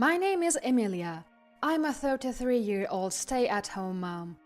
My name is Emilia. I'm a 33-year-old stay-at-home mom.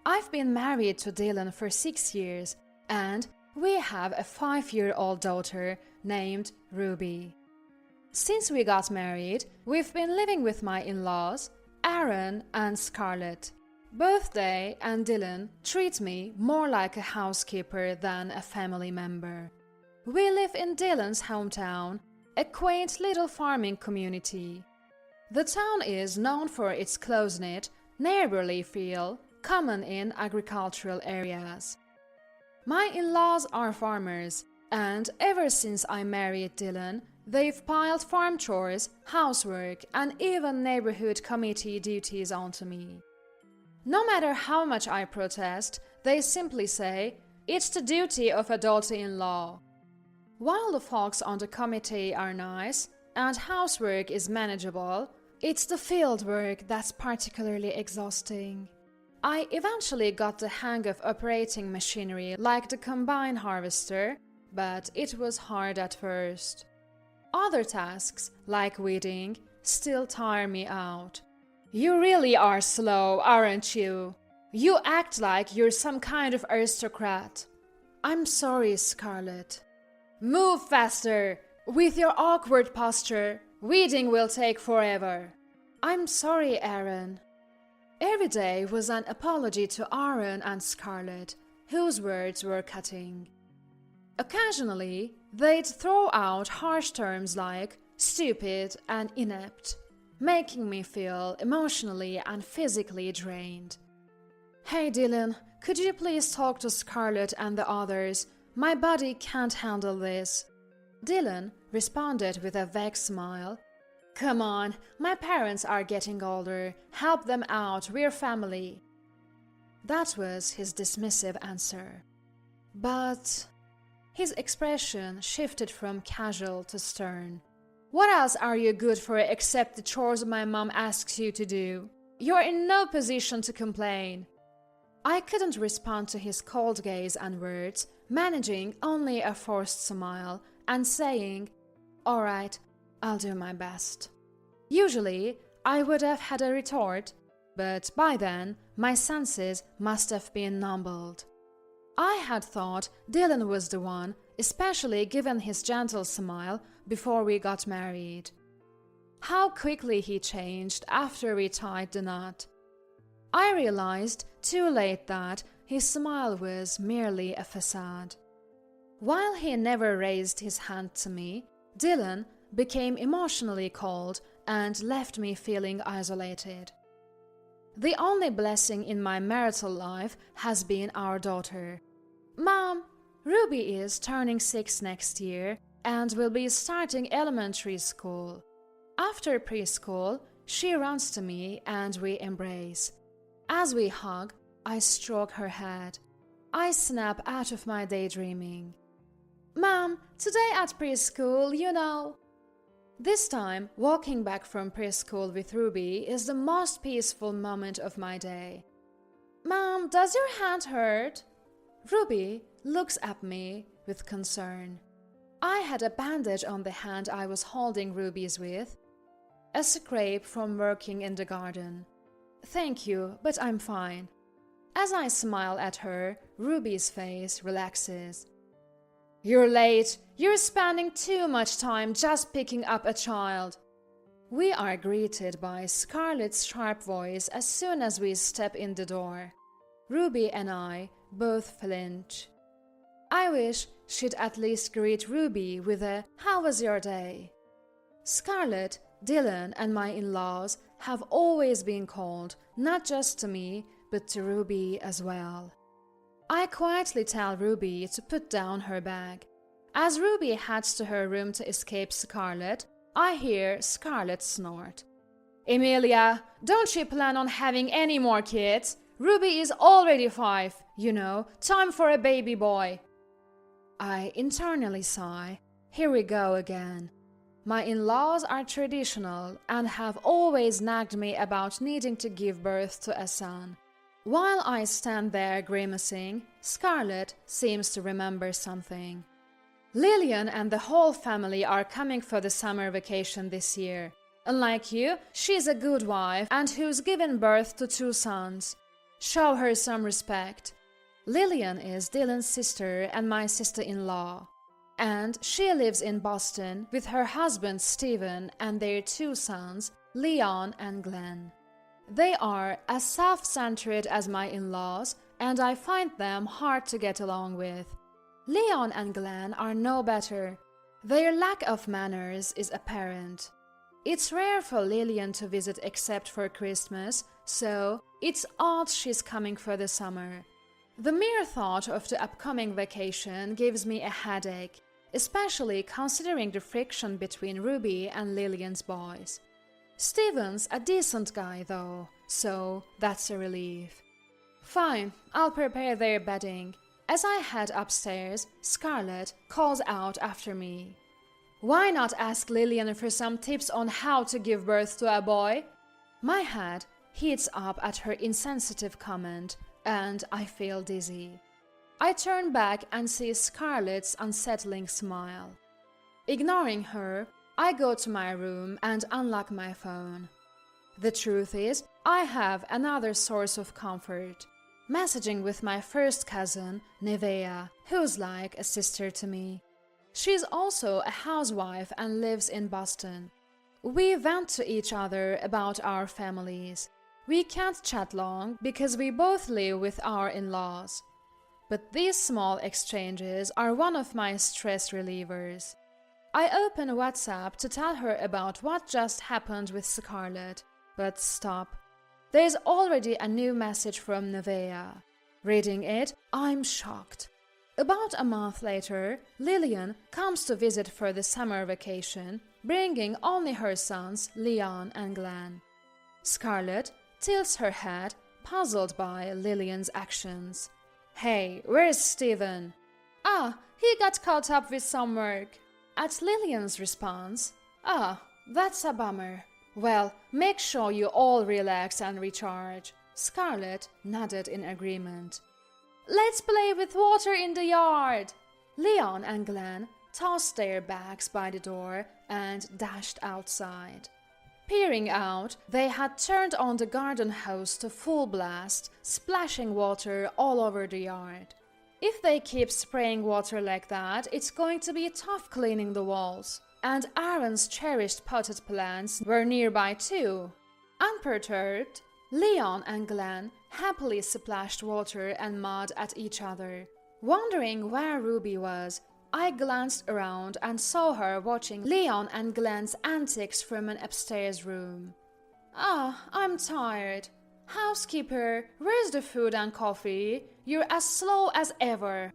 I've been married to Dylan for 6 years, and we have a 5-year-old daughter named Ruby. Since we got married, we've been living with my in-laws, Aaron and Scarlett. Both they and Dylan treat me more like a housekeeper than a family member. We live in Dylan's hometown, a quaint little farming community. The town is known for its close-knit, neighborly feel, common in agricultural areas. My in-laws are farmers, and ever since I married Dylan, they've piled farm chores, housework, and even neighborhood committee duties onto me. No matter how much I protest, they simply say, "It's the duty of a daughter-in-law." While the folks on the committee are nice, and housework is manageable, it's the field work that's particularly exhausting. I eventually got the hang of operating machinery like the combine harvester, but it was hard at first. Other tasks, like weeding, still tire me out. You really are slow, aren't you? You act like you're some kind of aristocrat. I'm sorry, Scarlett. Move faster! With your awkward posture, weeding will take forever. I'm sorry, Aaron. Every day was an apology to Aaron and Scarlett, whose words were cutting. Occasionally, they'd throw out harsh terms like stupid and inept, making me feel emotionally and physically drained. Hey Dylan, could you please talk to Scarlett and the others? My body can't handle this. Dylan responded with a vague smile. Come on, my parents are getting older. Help them out, we're family. That was his dismissive answer. But his expression shifted from casual to stern. What else are you good for except the chores my mom asks you to do? You're in no position to complain. I couldn't respond to his cold gaze and words, managing only a forced smile and saying, "All right, I'll do my best." Usually, I would have had a retort, but by then, my senses must have been numbed. I had thought Dylan was the one, especially given his gentle smile before we got married. How quickly he changed after we tied the knot. I realized too late that his smile was merely a facade. While he never raised his hand to me, Dylan became emotionally cold and left me feeling isolated. The only blessing in my marital life has been our daughter. Mom, Ruby is turning 6 next year and will be starting elementary school. After preschool, she runs to me and we embrace. As we hug, I stroke her head. I snap out of my daydreaming. Mom, today at preschool, you know. This time, walking back from preschool with Ruby is the most peaceful moment of my day. Mom, does your hand hurt? Ruby looks at me with concern. I had a bandage on the hand I was holding Ruby's with, a scrape from working in the garden. Thank you, but I'm fine. As I smile at her, Ruby's face relaxes. You're late. You're spending too much time just picking up a child. We are greeted by Scarlett's sharp voice as soon as we step in the door. Ruby and I both flinch. I wish she'd at least greet Ruby with a "How was your day?" Scarlett, Dylan, and my in-laws have always been cold, not just to me, but to Ruby as well. I quietly tell Ruby to put down her bag. As Ruby heads to her room to escape Scarlett, I hear Scarlett snort. Emilia, don't you plan on having any more kids? Ruby is already 5, time for a baby boy. I internally sigh. Here we go again. My in-laws are traditional and have always nagged me about needing to give birth to a son. While I stand there grimacing, Scarlett seems to remember something. Lillian and the whole family are coming for the summer vacation this year. Unlike you, she's a good wife and who's given birth to 2 sons. Show her some respect. Lillian is Dylan's sister and my sister-in-law. And she lives in Boston with her husband Stephen and their 2 sons, Leon and Glenn. They are as self-centered as my in-laws, and I find them hard to get along with. Leon and Glenn are no better. Their lack of manners is apparent. It's rare for Lillian to visit except for Christmas, so it's odd she's coming for the summer. The mere thought of the upcoming vacation gives me a headache, especially considering the friction between Ruby and Lillian's boys. Steven's a decent guy though, so that's a relief. Fine, I'll prepare their bedding. As I head upstairs, Scarlett calls out after me. Why not ask Lillian for some tips on how to give birth to a boy? My head heats up at her insensitive comment, and I feel dizzy. I turn back and see Scarlett's unsettling smile. Ignoring her, I go to my room and unlock my phone. The truth is, I have another source of comfort. Messaging with my first cousin, Nevea, who's like a sister to me. She's also a housewife and lives in Boston. We vent to each other about our families. We can't chat long because we both live with our in-laws. But these small exchanges are one of my stress relievers. I open WhatsApp to tell her about what just happened with Scarlett, but stop. There's already a new message from Nevea. Reading it, I'm shocked. About a month later, Lillian comes to visit for the summer vacation, bringing only her sons, Leon and Glenn. Scarlett tilts her head, puzzled by Lillian's actions. Hey, where's Stephen? Ah, he got caught up with some work. At Lillian's response, ah, that's a bummer. Well, make sure you all relax and recharge. Scarlett nodded in agreement. Let's play with water in the yard. Leon and Glenn tossed their bags by the door and dashed outside. Peering out, they had turned on the garden hose to full blast, splashing water all over the yard. If they keep spraying water like that, it's going to be tough cleaning the walls. And Aaron's cherished potted plants were nearby too. Unperturbed, Leon and Glenn happily splashed water and mud at each other. Wondering where Ruby was, I glanced around and saw her watching Leon and Glenn's antics from an upstairs room. Ah, I'm tired. Housekeeper, where's the food and coffee? You're as slow as ever.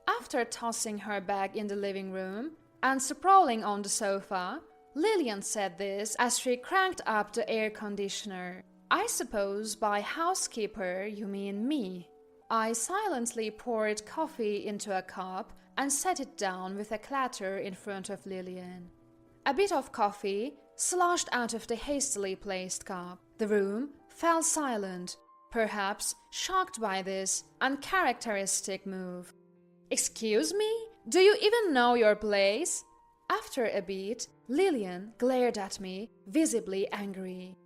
After tossing her bag in the living room and sprawling on the sofa, Lillian said this as she cranked up the air conditioner. I suppose by housekeeper you mean me. I silently poured coffee into a cup and set it down with a clatter in front of Lillian. A bit of coffee sloshed out of the hastily placed cup. The room fell silent, perhaps shocked by this uncharacteristic move. Excuse me? Do you even know your place? After a beat, Lillian glared at me, visibly angry.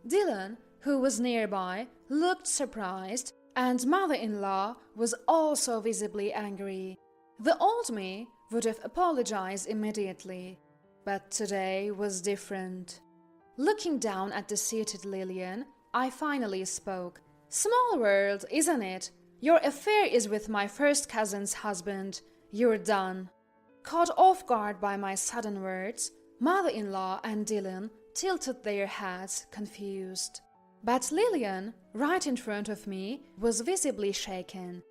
Dylan, who was nearby, looked surprised, and mother-in-law was also visibly angry. The old me would have apologized immediately, but today was different. Looking down at the seated Lillian, I finally spoke. Small world, isn't it? Your affair is with my first cousin's husband. You're done. Caught off guard by my sudden words, mother-in-law and Dylan tilted their heads, confused. But Lillian, right in front of me, was visibly shaken,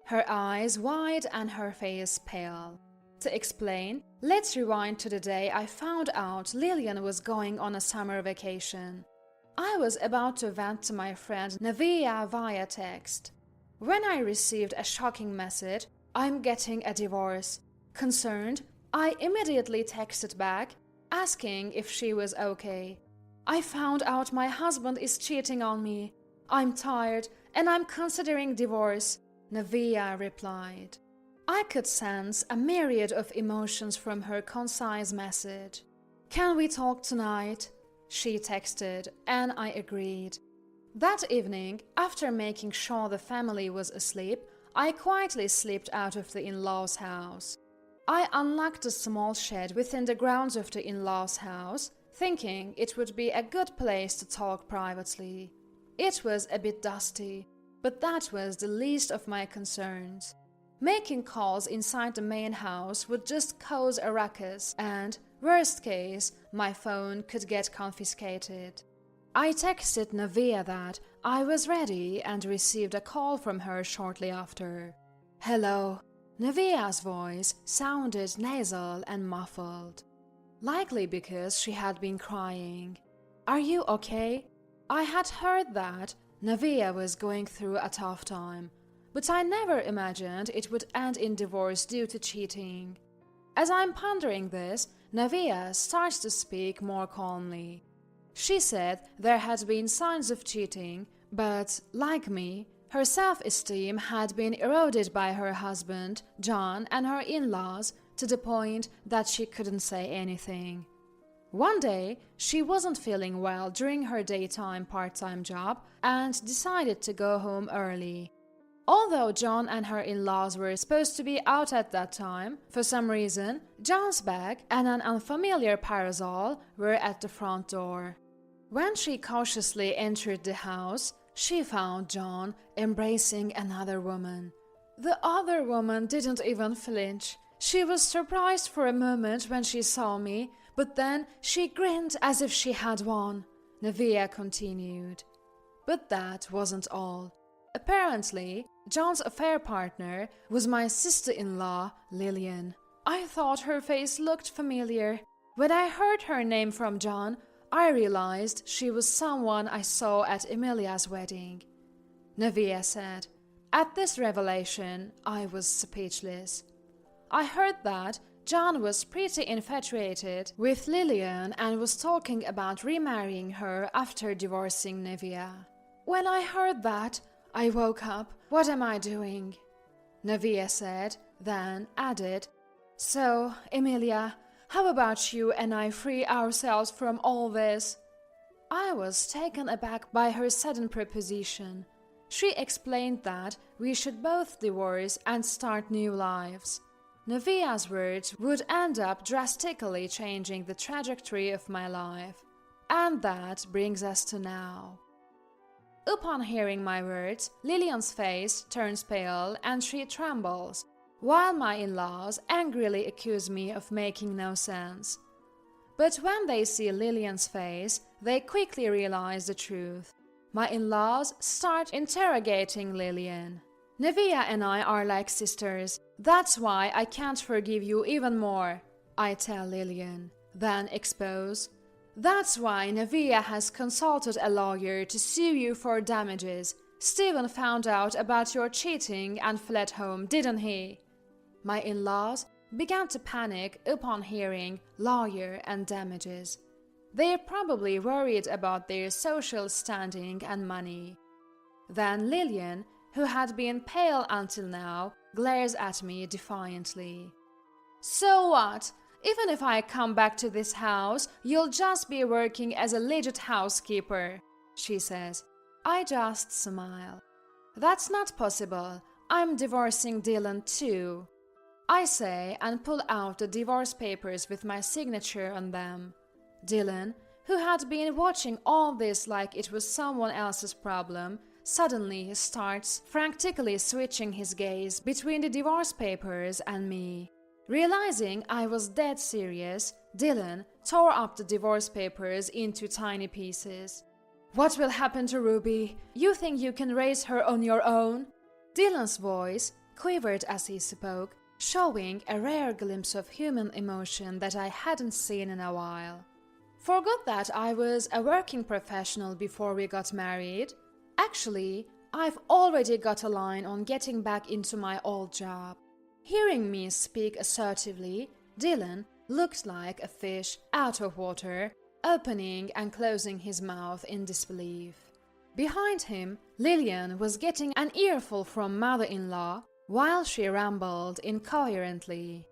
her eyes wide and her face pale. To explain, let's rewind to the day I found out Lillian was going on a summer vacation. I was about to vent to my friend Nevea via text. When I received a shocking message, I'm getting a divorce. Concerned, I immediately texted back, asking if she was okay. I found out my husband is cheating on me. I'm tired and I'm considering divorce, Nevea replied. I could sense a myriad of emotions from her concise message. Can we talk tonight? she texted, and I agreed. That evening, after making sure the family was asleep, I quietly slipped out of the in-laws' house. I unlocked a small shed within the grounds of the in-laws' house, thinking it would be a good place to talk privately. It was a bit dusty, but that was the least of my concerns. Making calls inside the main house would just cause a ruckus and, worst case, my phone could get confiscated. I texted Navia that I was ready and received a call from her shortly after. "Hello." Navia's voice sounded nasal and muffled, likely because she had been crying. "Are you okay?" I had heard that Navia was going through a tough time, but I never imagined it would end in divorce due to cheating. As I'm pondering this, Navia starts to speak more calmly. She said there had been signs of cheating, but, like me, her self-esteem had been eroded by her husband, John, and her in-laws to the point that she couldn't say anything. One day, she wasn't feeling well during her daytime part-time job and decided to go home early. Although John and her in-laws were supposed to be out at that time, for some reason, John's bag and an unfamiliar parasol were at the front door. When she cautiously entered the house, she found John embracing another woman. The other woman didn't even flinch. She was surprised for a moment when she saw me, but then she grinned as if she had won. Navia continued. But that wasn't all. Apparently, John's affair partner was my sister-in-law, Lillian. I thought her face looked familiar. When I heard her name from John, I realized she was someone I saw at Emilia's wedding. Navia said. At this revelation, I was speechless. I heard that John was pretty infatuated with Lillian and was talking about remarrying her after divorcing Navia. When I heard that, I woke up. What am I doing? Navia said, then added, "So, Emilia, how about you and I free ourselves from all this?" I was taken aback by her sudden proposition. She explained that we should both divorce and start new lives. Navia's words would end up drastically changing the trajectory of my life. And that brings us to now. Upon hearing my words, Lillian's face turns pale and she trembles, while my in-laws angrily accuse me of making no sense. But when they see Lillian's face, they quickly realize the truth. My in-laws start interrogating Lillian. "Navia and I are like sisters. That's why I can't forgive you even more," I tell Lillian, then expose. "That's why Navia has consulted a lawyer to sue you for damages. Stephen found out about your cheating and fled home, didn't he?" My in-laws began to panic upon hearing lawyer and damages. They're probably worried about their social standing and money. Then Lillian, who had been pale until now, glares at me defiantly. "So what? Even if I come back to this house, you'll just be working as a legit housekeeper," she says. I just smile. "That's not possible. I'm divorcing Dylan too," I say and pull out the divorce papers with my signature on them. Dylan, who had been watching all this like it was someone else's problem, suddenly starts frantically switching his gaze between the divorce papers and me. Realizing I was dead serious, Dylan tore up the divorce papers into tiny pieces. "What will happen to Ruby? You think you can raise her on your own?" Dylan's voice quivered as he spoke, showing a rare glimpse of human emotion that I hadn't seen in a while. Forgot that I was a working professional before we got married. Actually, I've already got a line on getting back into my old job. Hearing me speak assertively, Dylan looked like a fish out of water, opening and closing his mouth in disbelief. Behind him, Lillian was getting an earful from mother-in-law while she rambled incoherently.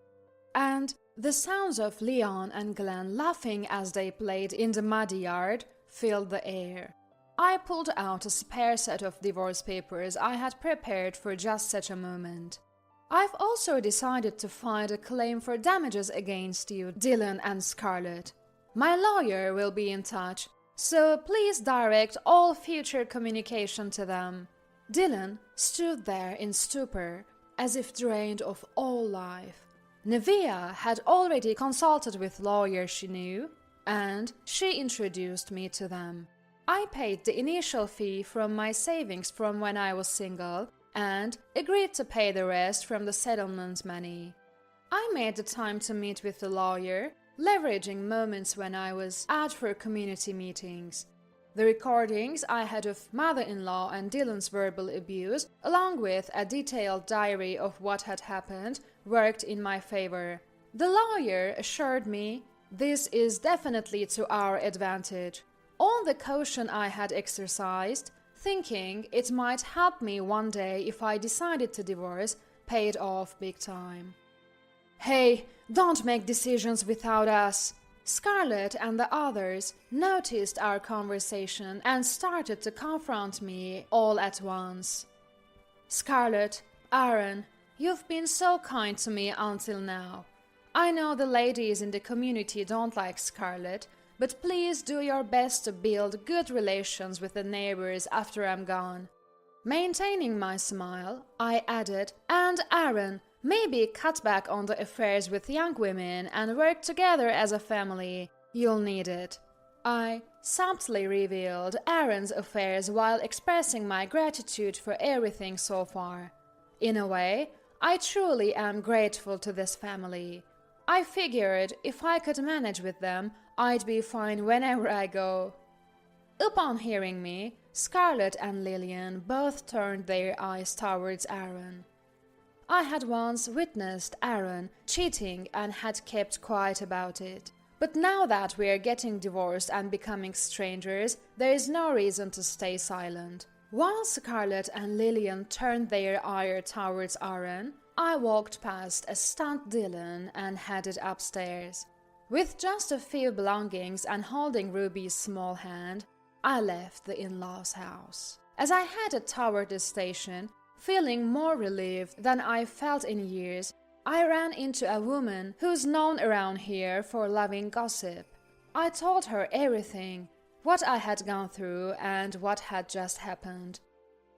"And The sounds of Leon and Glenn laughing as they played in the muddy yard filled the air. I pulled out a spare set of divorce papers I had prepared for just such a moment. I've also decided to file a claim for damages against you, Dylan and Scarlett. My lawyer will be in touch, so please direct all future communication to them. Dylan stood there in stupor, as if drained of all life. Nevia had already consulted with lawyers she knew, and she introduced me to them. I paid the initial fee from my savings from when I was single and agreed to pay the rest from the settlement money. I made the time to meet with the lawyer, leveraging moments when I was out for community meetings. The recordings I had of mother-in-law and Dylan's verbal abuse, along with a detailed diary of what had happened, worked in my favor. The lawyer assured me this is definitely to our advantage. All the caution I had exercised, thinking it might help me one day if I decided to divorce, paid off big time. "Hey, don't make decisions without us!" Scarlett and the others noticed our conversation and started to confront me all at once. "Scarlett, Aaron, you've been so kind to me until now. I know the ladies in the community don't like Scarlett, but please do your best to build good relations with the neighbors after I'm gone." Maintaining my smile, I added, "And Aaron, maybe cut back on the affairs with young women and work together as a family. You'll need it." I subtly revealed Aaron's affairs while expressing my gratitude for everything so far. In a way, I truly am grateful to this family. I figured if I could manage with them, I'd be fine whenever I go. Upon hearing me, Scarlett and Lillian both turned their eyes towards Aaron. I had once witnessed Aaron cheating and had kept quiet about it. But now that we're getting divorced and becoming strangers, there is no reason to stay silent. While Scarlett and Lillian turned their ire towards Aaron, I walked past a stunned Dylan and headed upstairs. With just a few belongings and holding Ruby's small hand, I left the in-laws' house. As I headed toward the station, feeling more relieved than I felt in years, I ran into a woman who's known around here for loving gossip. I told her everything, what I had gone through and what had just happened.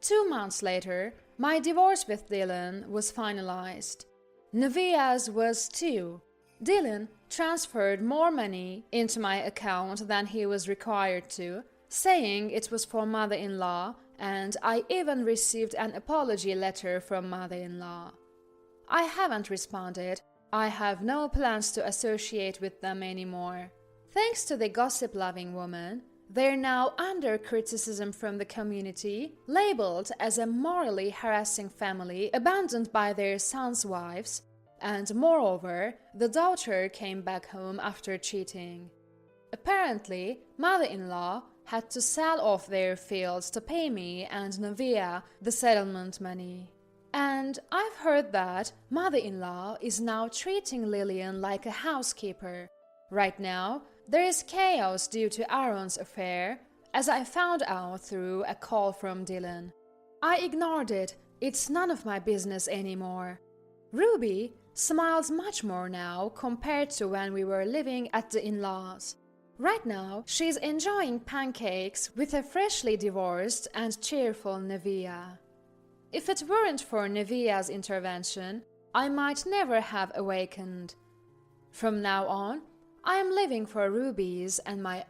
2 months later, my divorce with Dylan was finalized. Nevia's was too. Dylan transferred more money into my account than he was required to, saying it was for mother-in-law, and I even received an apology letter from mother-in-law. I haven't responded. I have no plans to associate with them anymore. Thanks to the gossip-loving woman, they're now under criticism from the community, labeled as a morally harassing family abandoned by their sons' wives, and moreover, the daughter came back home after cheating. Apparently, mother-in-law had to sell off their fields to pay me and Nevia the settlement money. And I've heard that mother-in-law is now treating Lillian like a housekeeper. Right now, there is chaos due to Aaron's affair, as I found out through a call from Dylan. I ignored it. It's none of my business anymore. Ruby smiles much more now compared to when we were living at the in-laws. Right now, she's enjoying pancakes with a freshly divorced and cheerful Nevia. If it weren't for Nevia's intervention, I might never have awakened. From now on, I am living for Ruby's and my